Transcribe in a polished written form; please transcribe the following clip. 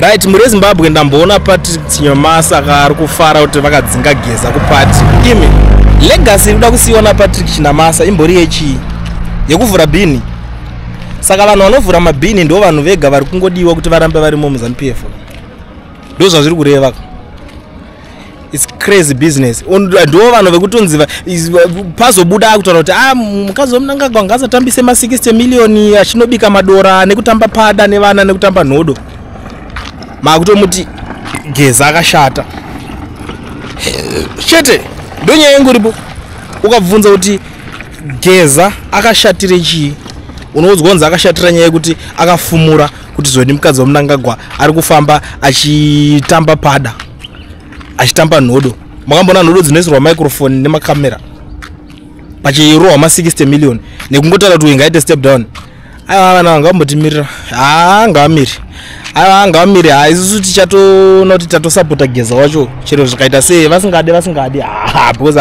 Right, muri Zimbabwe ndamboona Patrick Chinyamasa ari kufara kuti vakadzinga Geza kupati. Imi legacy inoda kusiona Patrick Chinyamasa imbori yechi yekuvhura bhini. Saka vanhu vanovhura mabhini ndo vanhu vega vari kungodiwa kuti varambe varimo muZANU-PF. Ndo zvazviri kureva. It's crazy business. Ndo vanhu vekutonzi pazobuda kutaura kuti mukazi womNangagwa ngazatambise ma 60 million achinobika madora nekutamba pada nevana nekutamba nhodo. Makutomuti Geza akashata. Chete ndonye yangu ripo. Ukabvunza kuti Geza akashatire chii? Unozgonza akashatira nyaya yekuti akafumura kuti zvoni mukadzi womNangagwa ari kufamba achitamba pada. Achitamba nhodo. Makambona nhodo dzinoisirwa microphone nemakamera. Pachirohwa ma 60 million nekungotara kuti ingaite step down. Vana vangambotimirira. Ngamiri. Ngamiri isusu tichatoona kuti tatosapota Geza wacho chero zvakaita sei vasingade because